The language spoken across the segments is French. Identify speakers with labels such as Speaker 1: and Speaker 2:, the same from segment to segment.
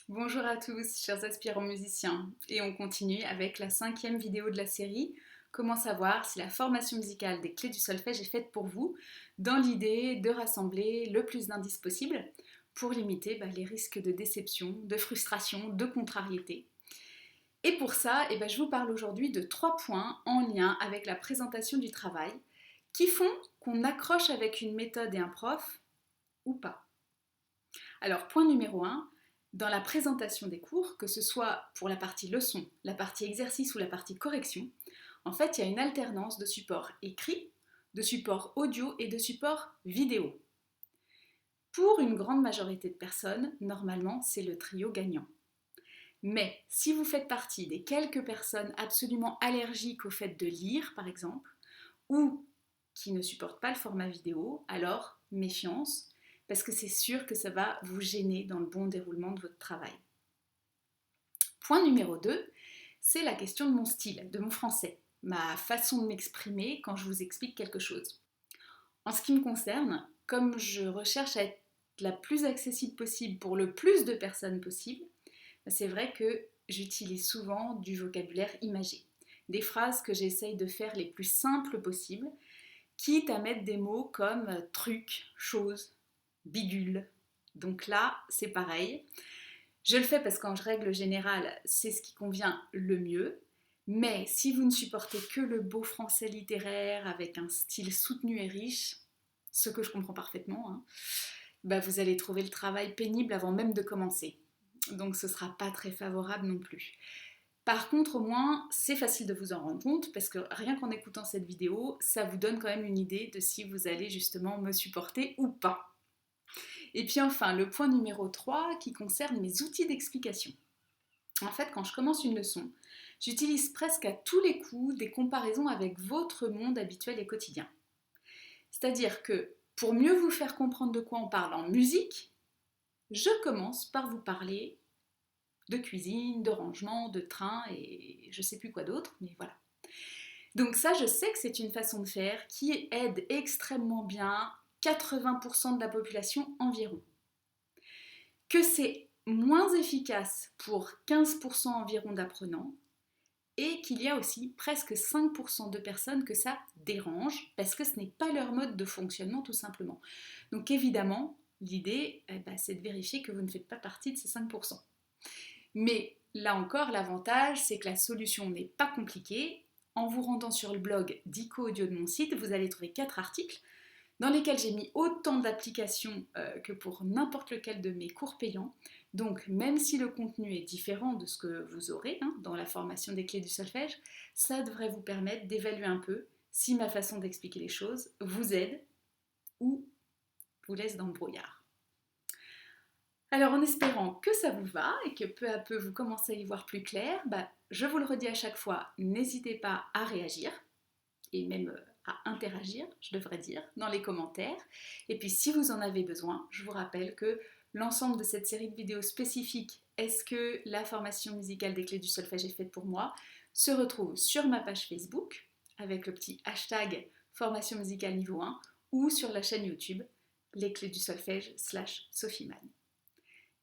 Speaker 1: Bonjour à tous, chers aspirants musiciens, et on continue avec la 5e vidéo de la série Comment savoir si la formation musicale des clés du solfège est faite pour vous, dans l'idée de rassembler le plus d'indices possible pour limiter les risques de déception, de frustration, de contrariété. Et pour ça, je vous parle aujourd'hui de 3 points en lien avec la présentation du travail qui font qu'on accroche avec une méthode et un prof ou pas. Alors, point numéro 1, dans la présentation des cours, que ce soit pour la partie leçon, la partie exercice ou la partie correction, en fait, il y a une alternance de support écrit, de support audio et de support vidéo. Pour une grande majorité de personnes, normalement, c'est le trio gagnant. Mais si vous faites partie des quelques personnes absolument allergiques au fait de lire, par exemple, ou qui ne supportent pas le format vidéo, alors méfiance, parce que c'est sûr que ça va vous gêner dans le bon déroulement de votre travail. Point numéro 2, c'est la question de mon style, de mon français, ma façon de m'exprimer quand je vous explique quelque chose. En ce qui me concerne, comme je recherche à être la plus accessible possible pour le plus de personnes possible, c'est vrai que j'utilise souvent du vocabulaire imagé, des phrases que j'essaye de faire les plus simples possibles, quitte à mettre des mots comme truc, chose, bidule. Donc là, c'est pareil. Je le fais parce qu'en règle générale, c'est ce qui convient le mieux. Mais si vous ne supportez que le beau français littéraire avec un style soutenu et riche, ce que je comprends parfaitement, vous allez trouver le travail pénible avant même de commencer. Donc ce ne sera pas très favorable non plus. Par contre, au moins, c'est facile de vous en rendre compte parce que rien qu'en écoutant cette vidéo, ça vous donne quand même une idée de si vous allez justement me supporter ou pas. Et puis enfin, le point numéro 3 qui concerne mes outils d'explication. En fait, quand je commence une leçon, j'utilise presque à tous les coups des comparaisons avec votre monde habituel et quotidien. C'est-à-dire que pour mieux vous faire comprendre de quoi on parle en musique, je commence par vous parler de cuisine, de rangement, de train et je sais plus quoi d'autre, mais voilà. Donc ça, je sais que c'est une façon de faire qui aide extrêmement bien 80% de la population environ. Que c'est moins efficace pour 15% environ d'apprenants et qu'il y a aussi presque 5% de personnes que ça dérange parce que ce n'est pas leur mode de fonctionnement tout simplement. Donc évidemment, l'idée, c'est de vérifier que vous ne faites pas partie de ces 5%. Mais là encore, l'avantage, c'est que la solution n'est pas compliquée. En vous rendant sur le blog d'Ico Audio de mon site, vous allez trouver 4 articles dans lesquels j'ai mis autant d'applications que pour n'importe lequel de mes cours payants. Donc même si le contenu est différent de ce que vous aurez dans la formation des clés du solfège, ça devrait vous permettre d'évaluer un peu si ma façon d'expliquer les choses vous aide ou vous laisse dans le brouillard. Alors en espérant que ça vous va et que peu à peu vous commencez à y voir plus clair, je vous le redis à chaque fois, n'hésitez pas à réagir et même à interagir, je devrais dire, dans les commentaires. Et puis si vous en avez besoin, je vous rappelle que l'ensemble de cette série de vidéos spécifiques Est-ce que la formation musicale des clés du solfège est faite pour moi se retrouve sur ma page Facebook avec le petit hashtag formation musicale niveau 1 ou sur la chaîne YouTube Les clés du solfège /Sophie Mann.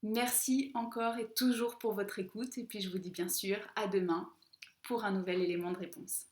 Speaker 1: Merci encore et toujours pour votre écoute et puis je vous dis bien sûr à demain pour un nouvel élément de réponse.